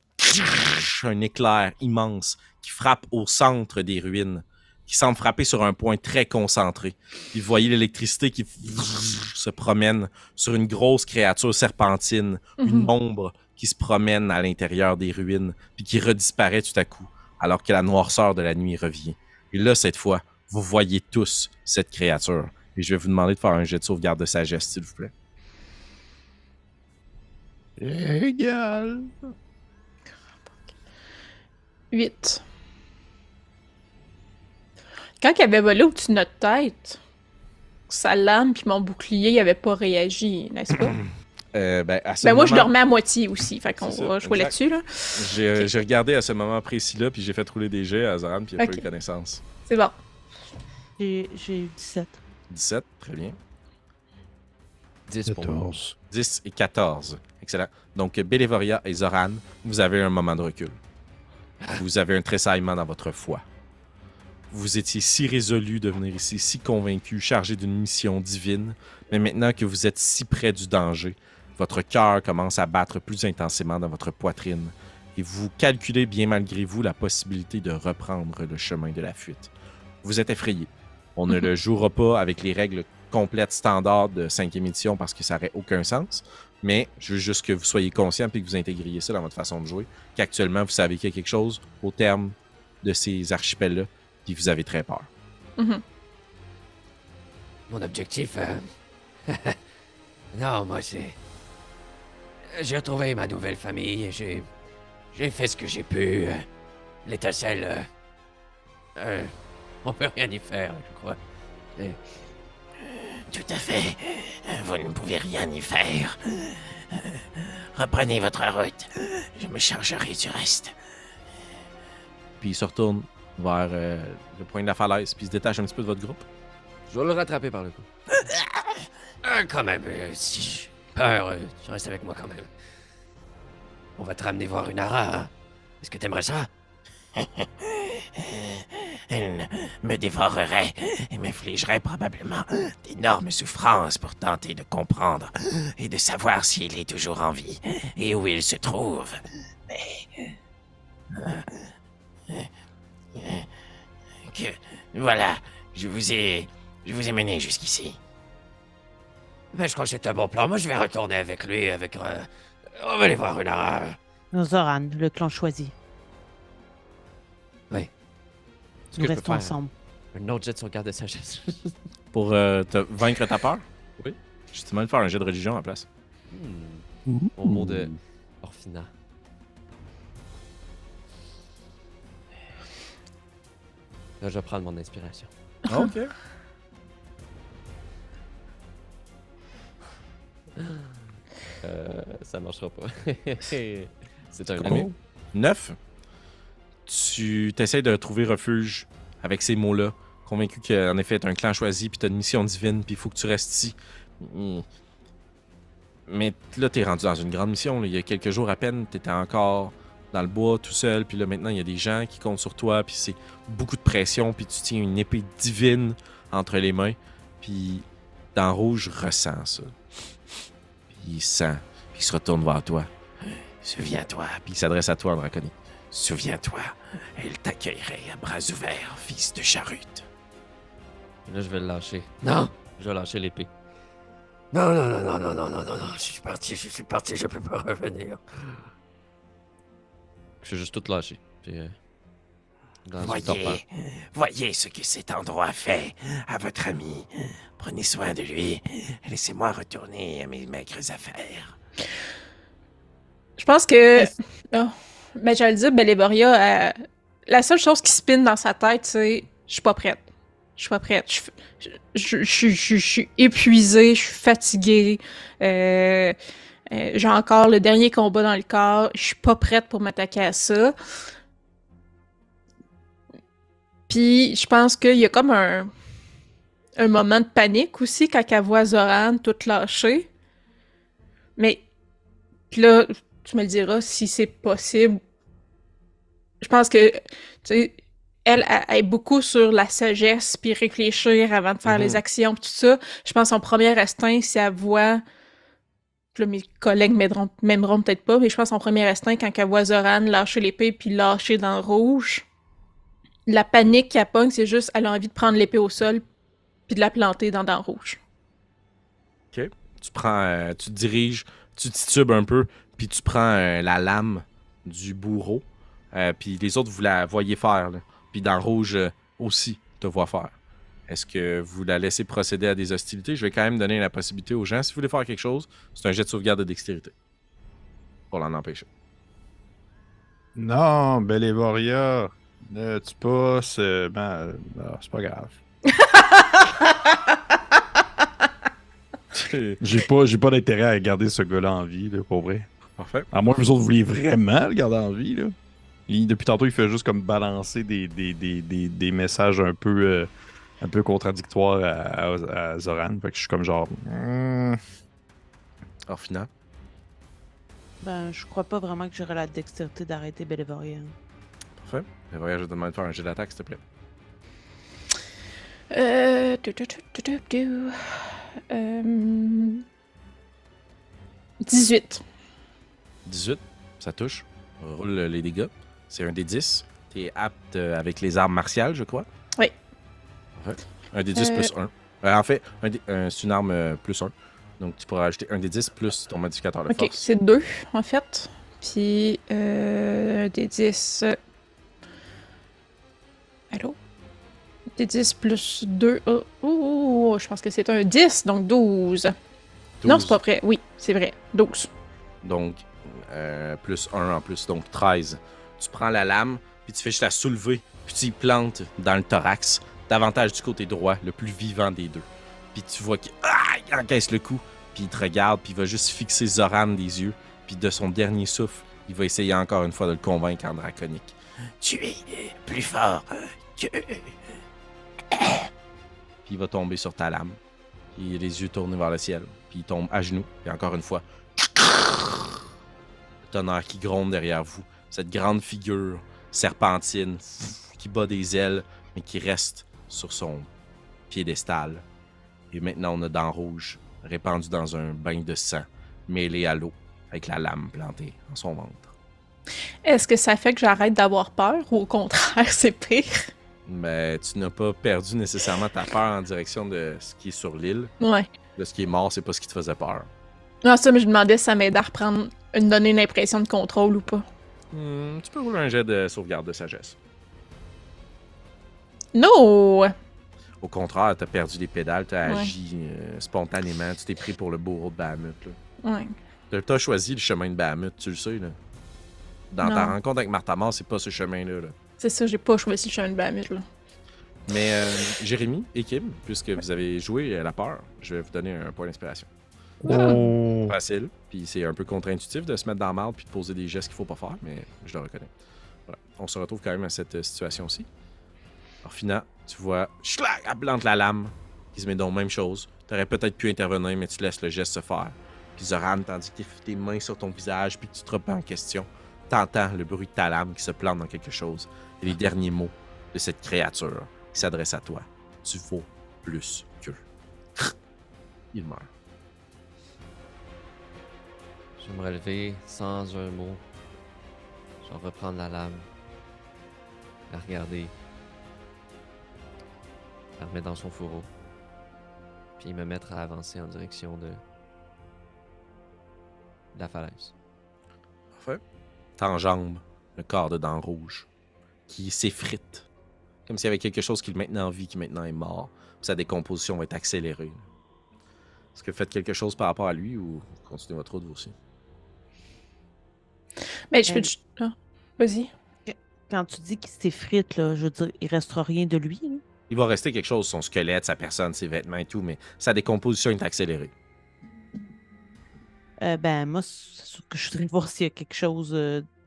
un éclair immense qui frappe au centre des ruines, qui semble frapper sur un point très concentré. Puis vous voyez l'électricité qui se promène sur une grosse créature serpentine, une ombre qui se promène à l'intérieur des ruines, puis qui redisparaît tout à coup, alors que la noirceur de la nuit revient. Et là, cette fois, vous voyez tous cette créature. Et je vais vous demander de faire un jet de sauvegarde de sagesse, s'il vous plaît. Égal. 8. Quand il avait volé au-dessus de notre tête, sa lame puis mon bouclier n'avaient pas réagi, n'est-ce pas? À ce moment... moi, je dormais à moitié aussi, fait qu'on C'est ça, va jouer exact. là-dessus. Là. J'ai regardé à ce moment précis-là, puis j'ai fait rouler des jets à Zoran, puis il a pas eu connaissance. C'est bon. J'ai eu 17. 17, très bien. 10 pour moi. 10 et 14. Excellent. Donc, Bélévoria et Zoran, vous avez un moment de recul. Vous avez un tressaillement dans votre foi. Vous étiez si résolu de venir ici, si convaincu, chargé d'une mission divine, mais maintenant que vous êtes si près du danger, votre cœur commence à battre plus intensément dans votre poitrine et vous calculez bien malgré vous la possibilité de reprendre le chemin de la fuite. Vous êtes effrayé. On ne le jouera pas avec les règles complètes standards de 5e édition parce que ça n'aurait aucun sens, mais je veux juste que vous soyez conscient et que vous intégriez ça dans votre façon de jouer, qu'actuellement vous savez qu'il y a quelque chose au terme de ces archipels-là, puis vous avez très peur. Mon objectif... non, moi, c'est... J'ai retrouvé ma nouvelle famille, j'ai fait ce que j'ai pu. L'étincelle... on peut rien y faire, je crois. Tout à fait. Vous ne pouvez rien y faire. Reprenez votre route. Je me chargerai du reste. Puis il se retourne vers le point de la falaise, puis il se détache un petit peu de votre groupe. Je vais le rattraper par le cou. Quand même, si j'ai peur, tu restes avec moi quand même. On va te ramener voir une ara, hein? Est-ce que t'aimerais ça? Elle me dévorerait et m'infligerait probablement d'énormes souffrances pour tenter de comprendre et de savoir s'il est toujours en vie et où il se trouve. Mais... que... Voilà, je vous ai mené jusqu'ici. Ben, je crois que c'est un bon plan. Moi, je vais retourner avec lui, on va aller voir une ara. Zoran, le clan choisi. Oui. Est-ce Nous que je peux restons faire ensemble. un autre jet de sauvegarde de sagesse? Pour te vaincre ta peur? Oui. Justement, de faire un jet de religion à la place. Au mot de Orphina. Là, je vais prendre mon inspiration. OK. Ça marchera pas. C'est un Combien? ami. 9. Tu t'essayes de trouver refuge avec ces mots-là, convaincu qu'en effet, t'as un clan choisi, puis t'as une mission divine, puis il faut que tu restes ici. Mais là, t'es rendu dans une grande mission. Là. Il y a quelques jours à peine, t'étais encore dans le bois tout seul, puis là, maintenant, il y a des gens qui comptent sur toi, puis c'est beaucoup de pression, puis tu tiens une épée divine entre les mains, puis dans Rouge ressent ça. Puis il sent, puis il se retourne vers toi. Souviens-toi, Puis il s'adresse à toi en draconien. souviens-toi, elle t'accueillerait à bras ouverts, fils de charrute. Là, je vais le lâcher. Non! Je vais lâcher l'épée. Non, non, non, non, non, non, non, non, non, je suis parti, je peux pas revenir. Je vais juste tout lâcher. Puis, dans une torpeur. Voyez ce que cet endroit fait à votre ami. Prenez soin de lui. Laissez-moi retourner à mes maigres affaires. Je pense que... Oh. Ben, j'allais dire, Bélévoria, la seule chose qui spinne dans sa tête, c'est « Je suis pas prête. Je suis pas prête. Je suis épuisée, je suis fatiguée. J'ai encore le dernier combat dans le corps. Je suis pas prête pour m'attaquer à ça. » Puis, je pense qu'il y a comme un moment de panique aussi quand elle voit Zoran toute lâchée. Mais là, tu me le diras si c'est possible. Je pense que, tu sais, elle est beaucoup sur la sagesse puis réfléchir avant de faire les actions pis tout ça. Je pense que son premier instinct, si elle voit Puis là, mes collègues m'aimeront peut-être pas, mais je pense en premier instinct, quand elle voit Zoran lâcher l'épée puis lâcher dans le rouge, la panique qu'elle pogne, c'est juste, elle a envie de prendre l'épée au sol puis de la planter dans le rouge. OK. Tu prends, tu te diriges, tu titubes un peu, puis tu prends la lame du bourreau. Puis les autres, vous la voyez faire. Là. Puis dans le rouge aussi, te voit faire. Est-ce que vous la laissez procéder à des hostilités? Je vais quand même donner la possibilité aux gens. Si vous voulez faire quelque chose, c'est un jet de sauvegarde de dextérité. Pour l'en empêcher. Non, Belévoria, tu passes. C'est pas grave. J'ai pas d'intérêt à garder ce gars-là en vie, là, pour vrai. Parfait. À moins que vous autres vouliez vraiment le garder en vie, là. Depuis tantôt, il fait juste comme balancer des messages un peu contradictoires à Zoran. Fait que je suis comme genre. Alors, final. Ben, je crois pas vraiment que j'aurais la dextérité d'arrêter Belévoria. Parfait. Je te demande de faire un jet d'attaque, s'il te plaît. 18. 18, ça touche. Roule les dégâts. C'est un des 10. T'es apte avec les armes martiales, je crois. Oui. Parfait. Un des 10 plus 1. En fait, c'est une arme plus 1. Donc, tu pourras ajouter un des 10 plus ton modificateur de force. Ok, c'est 2, en fait. Puis, un des 10... Allô? Des 10 plus 2... je pense que c'est un 10, donc 12. 12. Non, c'est pas vrai. Oui, c'est vrai. 12. Donc, plus 1 en plus, donc 13. Tu prends la lame, puis tu fais juste la soulever, puis tu y plantes dans le thorax, davantage du côté droit, le plus vivant des deux. Puis tu vois qu'il encaisse le coup, puis il te regarde, puis il va juste fixer Zoran des yeux, puis de son dernier souffle, il va essayer encore une fois de le convaincre en draconique. Tu es plus fort que... Puis il va tomber sur ta lame, puis les yeux tournés vers le ciel, puis il tombe à genoux, et encore une fois, le tonnerre qui gronde derrière vous. Cette grande figure serpentine qui bat des ailes, mais qui reste sur son piédestal. Et maintenant, on a Dents Rouge répandu dans un bain de sang, mêlé à l'eau, avec la lame plantée en son ventre. Est-ce que ça fait que j'arrête d'avoir peur ou au contraire, c'est pire? Mais tu n'as pas perdu nécessairement ta peur en direction de ce qui est sur l'île. Ouais. De ce qui est mort, c'est pas ce qui te faisait peur. Non, ça, mais je me demandais si ça m'aidait à reprendre, donner une impression de contrôle ou pas. Tu peux rouler un jet de sauvegarde de sagesse. No! Au contraire, t'as perdu les pédales, t'as Ouais. agi spontanément, tu t'es pris pour le bourreau de Bahamut. Là. Ouais. T'as choisi le chemin de Bahamut, tu le sais. Là. Dans ta Non. rencontre avec Martha-Mort, c'est pas ce chemin-là. Là. C'est ça, j'ai pas choisi le chemin de Bahamut, là. Mais Jérémy et Kim, puisque vous avez joué à la peur, je vais vous donner un point d'inspiration. Oh. Facile, puis c'est un peu contre-intuitif de se mettre dans le marde puis de poser des gestes qu'il faut pas faire, mais je le reconnais. Voilà. On se retrouve quand même à cette situation-ci. Alors, Fina, tu vois, schlac, elle plante la lame, qui se met donc même chose. T'aurais peut-être pu intervenir, mais tu laisses le geste se faire. Puis Zoran, tandis que tes mains sur ton visage, puis que tu te remets en question, t'entends le bruit de ta lame qui se plante dans quelque chose. Et les derniers mots de cette créature qui s'adresse à toi. Tu vaux plus qu'eux. Il meurt. Je vais me relever sans un mot. Je vais reprendre la lame. La regarder. La remettre dans son fourreau. Puis me mettre à avancer en direction de la falaise. Parfait. T'enjambes le corps de Dents Rouge qui s'effrite. Comme s'il y avait quelque chose qui le maintenait en vie, qui maintenant est mort. Puis sa décomposition va être accélérée. Est-ce que vous faites quelque chose par rapport à lui ou continuez votre route vous aussi? Mais je peux... Ah, vas-y. Quand tu dis qu'il s'effrite, là, je veux dire, il restera rien de lui. Là. Il va rester quelque chose, son squelette, sa personne, ses vêtements et tout, mais sa décomposition est accélérée. Ben, moi, c'est sûr que je voudrais voir s'il y a quelque chose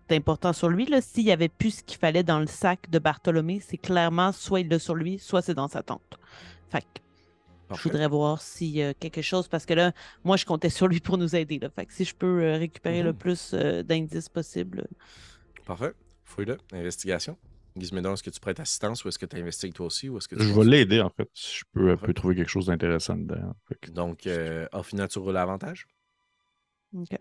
d'important sur lui. Là. S'il y avait plus ce qu'il fallait dans le sac de Bartholomé, c'est clairement soit il l'a sur lui, soit c'est dans sa tente. Fait que je voudrais voir s'il y a quelque chose, parce que là, moi, je comptais sur lui pour nous aider. Là. Fait que si je peux récupérer le plus d'indices possible. Parfait. Fouille-le. Investigation. Gizmédon, est-ce que tu prêtes assistance ou est-ce que tu investigues toi aussi? Ou est-ce que tu Je vais l'aider, en fait, si je peux trouver quelque chose d'intéressant dedans. Donc, au final, tu roules l'avantage? OK.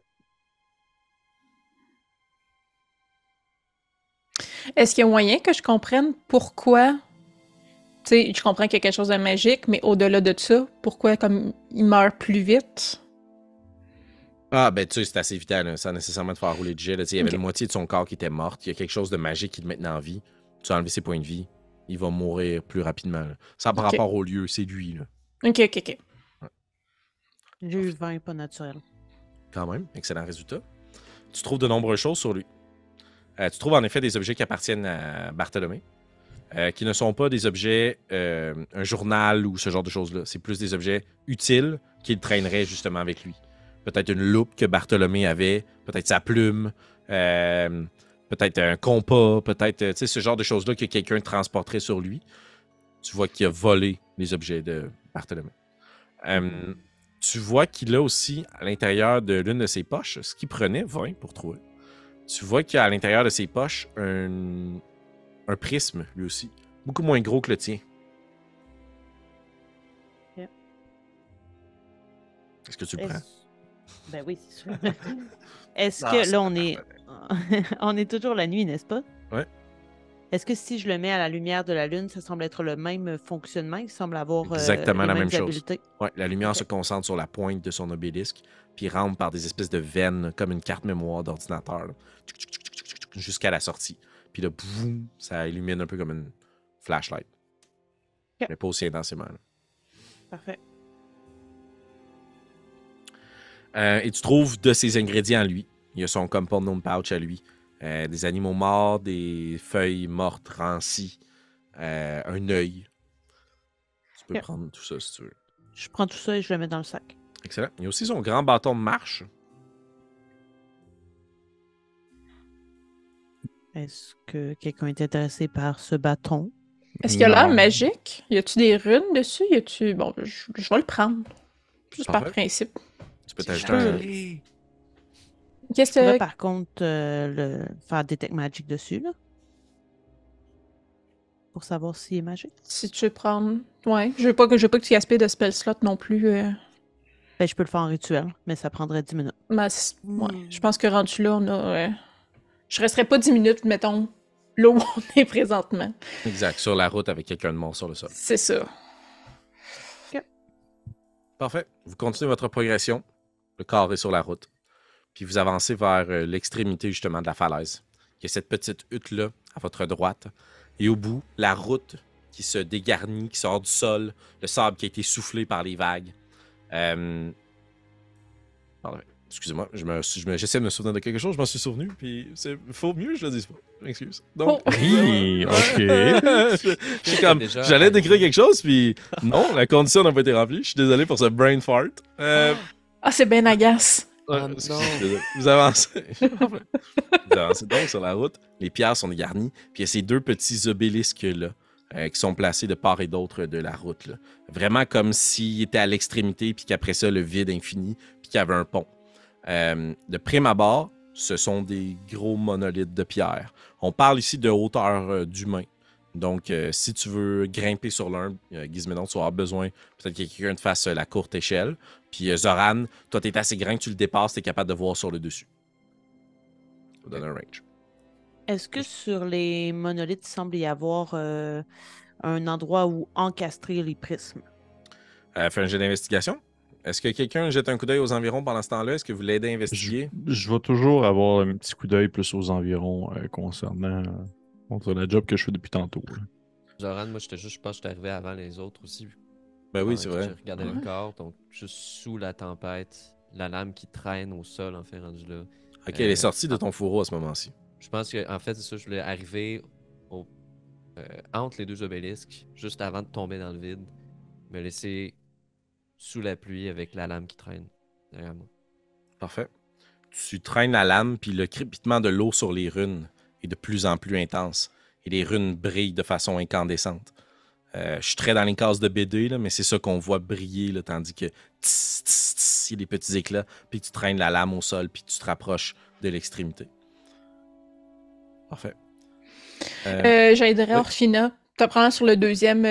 Est-ce qu'il y a moyen que je comprenne pourquoi... Tu sais, je comprends qu'il y a quelque chose de magique, mais au-delà de ça, pourquoi comme il meurt plus vite? Ah, ben, tu sais, c'est assez vital, là, sans nécessairement te faire rouler de jet. Là. Tu sais, il y avait Ok. la moitié de son corps qui était morte. Il y a quelque chose de magique qui le maintenait en vie. Tu as enlevé ses points de vie. Il va mourir plus rapidement. Là. Ça par Ok. rapport au lieu, c'est lui. Là. Ok. J'ai eu 20, pas naturel. Quand même, excellent résultat. Tu trouves de nombreuses choses sur lui. Tu trouves en effet des objets qui appartiennent à Bartholomé, qui ne sont pas des objets, un journal ou ce genre de choses-là. C'est plus des objets utiles qu'il traînerait justement avec lui. Peut-être une loupe que Bartholomé avait, peut-être sa plume, peut-être un compas, peut-être ce genre de choses-là que quelqu'un transporterait sur lui. Tu vois qu'il a volé les objets de Bartholomé. Tu vois qu'il a aussi, à l'intérieur de l'une de ses poches, ce qu'il prenait, 20 pour trouver. Tu vois qu'il y a à l'intérieur de ses poches un prisme, lui aussi. Beaucoup moins gros que le tien. Ok. Est-ce que tu le prends? Ben oui, c'est sûr. Est-ce Ah, que c'est là, on est toujours la nuit, n'est-ce pas? Ouais. Est-ce que si je le mets à la lumière de la lune, ça semble être le même fonctionnement? Il semble avoir Exactement les la mêmes même chose. habiletés? Ouais, la lumière Ok. se concentre sur la pointe de son obélisque, puis rentre par des espèces de veines, comme une carte mémoire d'ordinateur, là. Jusqu'à la sortie. Puis là, boum, ça illumine un peu comme une flashlight. Ok. Mais pas aussi intensément. Là. Parfait. Et tu trouves de ses ingrédients à lui. Il y a son compound pouch à lui. Des animaux morts, des feuilles mortes rancies, un œil. Tu peux Ok. prendre tout ça si tu veux. Je prends tout ça et je le mets dans le sac. Excellent. Il y a aussi son grand bâton de marche. Est-ce que quelqu'un est intéressé par ce bâton? Est-ce qu'il a l'air Non. magique? Y a-tu des runes dessus? Y a-tu... Bon, je vais le prendre. Juste par Parfait. principe. Tu peux C'est t'ajouter un... joli. Qu'est-ce Je pourrais que... par contre faire Detect Magic dessus, là. Pour savoir s'il est magique. Si tu veux prendre... Ouais, je veux pas que tu gaspilles de spell slot non plus. Ben, je peux le faire en rituel, mais ça prendrait 10 minutes. Ouais, je pense que rendu là, on a... Je resterai pas 10 minutes, mettons, là où on est présentement. Exact, sur la route avec quelqu'un de mort sur le sol. C'est ça. Parfait. Vous continuez votre progression. Le corps est sur la route. Puis vous avancez vers l'extrémité justement de la falaise. Il y a cette petite hutte-là à votre droite. Et au bout, la route qui se dégarnit, qui sort du sol, le sable qui a été soufflé par les vagues. Pardon. Excusez-moi, j'essaie de me souvenir de quelque chose, je m'en suis souvenu, puis il faut mieux que je le dise pas. Je m'excuse. Donc, Oui, ok. je suis comme, Déjà, j'allais décrire quelque chose, puis non, la condition n'a pas été remplie. Je suis désolé pour ce brain fart. Ah, c'est ben agace. Ouais, Oh excusez, non. désolé. Vous avancez. Vous avancez donc sur la route. Les pierres sont dégarnies. Puis il y a ces deux petits obélisques-là qui sont placés de part et d'autre de la route. Là. Vraiment comme s'ils étaient à l'extrémité, puis qu'après ça, le vide infini, puis qu'il y avait un pont. De prime abord, ce sont des gros monolithes de pierre. On parle ici de hauteur d'humain. Donc, si tu veux grimper sur l'un, Gizmédon, tu vas avoir besoin peut-être que quelqu'un te fasse la courte échelle. Puis Zoran, toi, tu es assez grand que tu le dépasses, tu es capable de voir sur le dessus. Ça donne un range. Est-ce que sur les monolithes, il semble y avoir un endroit où encastrer les prismes? Fais un jet d'investigation. Est-ce que quelqu'un jette un coup d'œil aux environs pendant ce temps-là? Est-ce que vous l'aidez à investiguer? Je vais toujours avoir un petit coup d'œil plus aux environs concernant la job que je fais depuis tantôt. Là. Zoran, moi, je pense que j'étais arrivé avant les autres aussi. Ben oui, Pendant c'est que vrai. J'ai regardé le corps, donc juste sous la tempête, la lame qui traîne au sol, en fait, rendu là. Ok, elle est sortie de ton fourreau à ce moment-ci. Je pense que, en fait, c'est ça, je voulais arriver entre les deux obélisques, juste avant de tomber dans le vide, me laisser sous la pluie avec la lame qui traîne derrière moi. Parfait. Tu traînes la lame, puis le crépitement de l'eau sur les runes est de plus en plus intense. Et les runes brillent de façon incandescente. Je suis très dans les cases de BD, là, mais c'est ça qu'on voit briller, là, tandis que tss, tss, tss, il y a des petits éclats, puis tu traînes la lame au sol, puis tu te rapproches de l'extrémité. Parfait. J'aiderais oui. Orphina. T'as prendre sur le deuxième...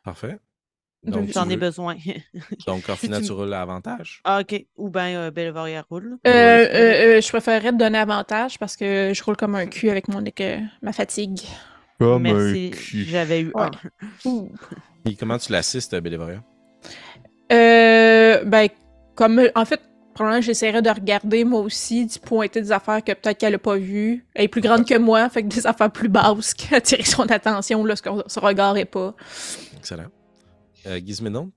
Parfait. Donc, J'en tu ai veux- besoin. Donc, Orphina, tu- tu roules l'avantage. Ah, ok. Ou bien Bellevaria roule. Je préférerais te donner avantage parce que je roule comme un cul avec ma fatigue. Comme Merci, un cul. j'avais eu Ouais. un. Ouh. Et comment tu l'assistes, Bellevaria? Ben, en fait, probablement j'essaierais de regarder moi aussi, d'y pointer des affaires que peut-être qu'elle a pas vues. Elle est plus grande que moi, fait que des affaires plus basses qui attirent son attention lorsqu'on se regard est pas. Excellent. Gizménon,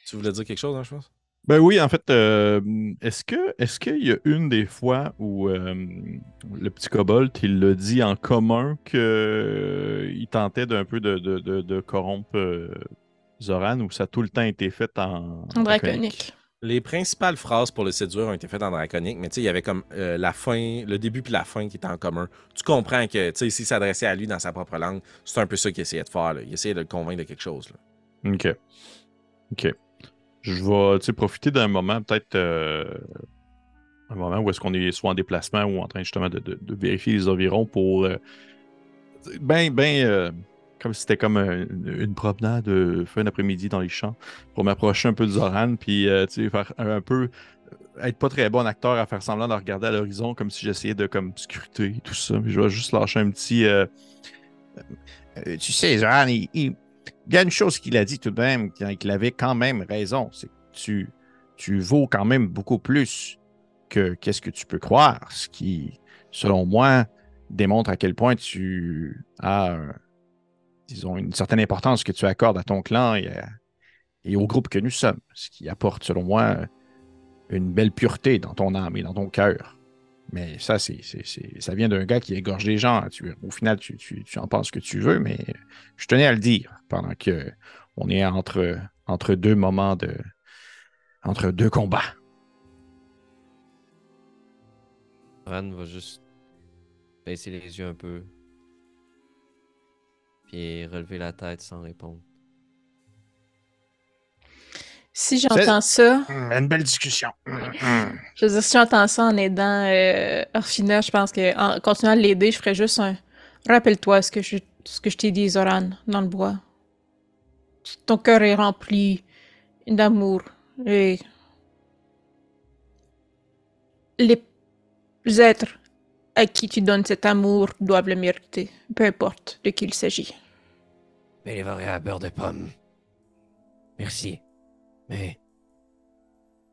tu voulais dire quelque chose, hein, je pense? Ben oui, en fait, est-ce qu'il y a une des fois où le petit kobold, il l'a dit en commun qu'il tentait d'un peu de corrompre Zoran, ou ça a tout le temps été fait en En draconique. Les principales phrases pour le séduire ont été faites en draconique, mais tu sais, il y avait comme la fin, le début puis la fin qui étaient en commun. Tu comprends que, tu sais, s'il s'adressait à lui dans sa propre langue, c'est un peu ça qu'il essayait de faire, là. Il essayait de le convaincre de quelque chose, là. OK. Je vais, tu sais, profiter d'un moment, peut-être un moment où est-ce qu'on est soit en déplacement ou en train justement de vérifier les environs pour comme si c'était comme une promenade fin d'après-midi dans les champs, pour m'approcher un peu de Zoran, puis tu sais, faire un peu être pas très bon acteur à faire semblant de regarder à l'horizon comme si j'essayais de comme scruter tout ça. Puis je vais juste lâcher un petit Tu sais, Zoran, il y a une chose qu'il a dit tout de même, qu'il avait quand même raison. C'est que tu vaux quand même beaucoup plus que qu'est-ce que tu peux croire. Ce qui, selon moi, démontre à quel point tu as, disons, une certaine importance que tu accordes à ton clan et au groupe que nous sommes. Ce qui apporte, selon moi, une belle pureté dans ton âme et dans ton cœur. Mais ça, ça vient d'un gars qui égorge des gens. Au final, tu en penses ce que tu veux, mais je tenais à le dire pendant que on est entre deux moments entre deux combats. Ran va juste baisser les yeux un peu, puis relever la tête sans répondre. Si j'entends ça, Une belle discussion. je veux dire, si j'entends ça en aidant Orphina, je pense qu'en continuant à l'aider, je ferais juste un. Rappelle-toi ce que je t'ai dit, Zoran, dans le bois. Ton cœur est rempli d'amour et les êtres à qui tu donnes cet amour doivent le mériter, peu importe de qui il s'agit. Bellevaria à beurre de pomme. Merci. Mais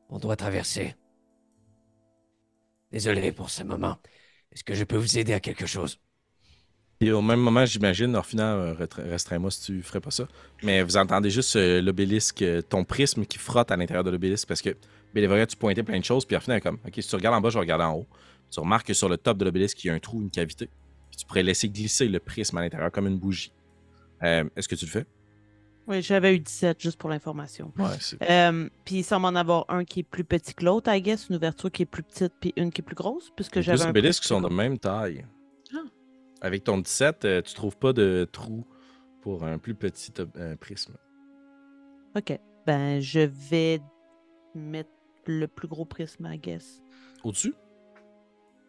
on doit traverser. Désolé pour ce moment. Est-ce que je peux vous aider à quelque chose? Et au même moment, j'imagine, Orphina, restreins-moi si tu ferais pas ça, mais vous entendez juste l'obélisque, ton prisme qui frotte à l'intérieur de l'obélisque, parce que Bellevaria, tu pointais plein de choses, puis Orphina est comme, OK, si tu regardes en bas, je vais regarder en haut. Tu remarques que sur le top de l'obélisque, il y a un trou, une cavité, puis tu pourrais laisser glisser le prisme à l'intérieur comme une bougie. Est-ce que tu le fais? Oui, j'avais eu 17 juste pour l'information. Ouais, c'est... Puis il semble en avoir un qui est plus petit que l'autre, I guess, une ouverture qui est plus petite, puis une qui est plus grosse, puisque Les j'avais deux un obélisques prisme sont de plus même taille. Ah. Avec ton 17, tu trouves pas de trou pour un plus petit prisme. gros. OK. Ben, je vais mettre le plus gros prisme, I guess. Au-dessus?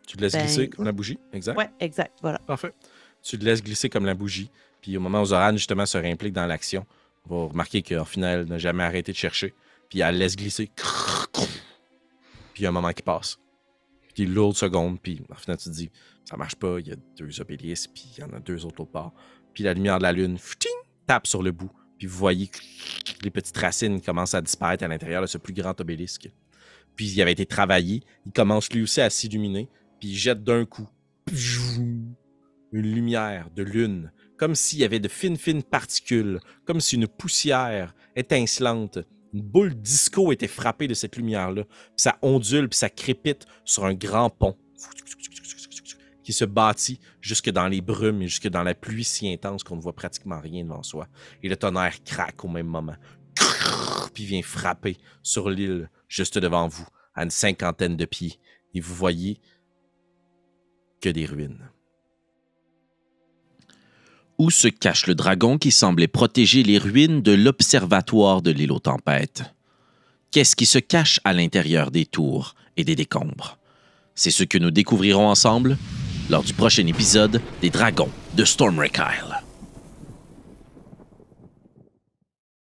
Tu te laisses Ben, glisser comme la bougie, exact? Ouais, exact, voilà. Parfait. Tu te laisses glisser comme la bougie, puis au moment où Zoran, justement, se réimplique dans l'action, on va remarquer qu'en final, elle n'a jamais arrêté de chercher, puis elle laisse glisser. Puis il y a un moment qui passe. Puis l'autre seconde, puis en final, tu te dis, ça marche pas, il y a 2 obélisques, puis il y en a 2 autres l'autre part. Puis la lumière de la lune, fting, tape sur le bout, puis vous voyez que les petites racines commencent à disparaître à l'intérieur de ce plus grand obélisque. Puis il avait été travaillé, il commence lui aussi à s'illuminer, puis il jette d'un coup une lumière de lune, comme s'il y avait de fines particules, comme si une poussière étincelante, une boule disco était frappée de cette lumière-là. Puis ça ondule, puis ça crépite sur un grand pont qui se bâtit jusque dans les brumes et jusque dans la pluie si intense qu'on ne voit pratiquement rien devant soi. Et le tonnerre craque au même moment, puis vient frapper sur l'île juste devant vous, à une 50aine de pieds. Et vous voyez que des ruines. Où se cache le dragon qui semblait protéger les ruines de l'observatoire de l'île aux tempêtes? Qu'est-ce qui se cache à l'intérieur des tours et des décombres? C'est ce que nous découvrirons ensemble lors du prochain épisode des Dragons de Stormwreck Isle.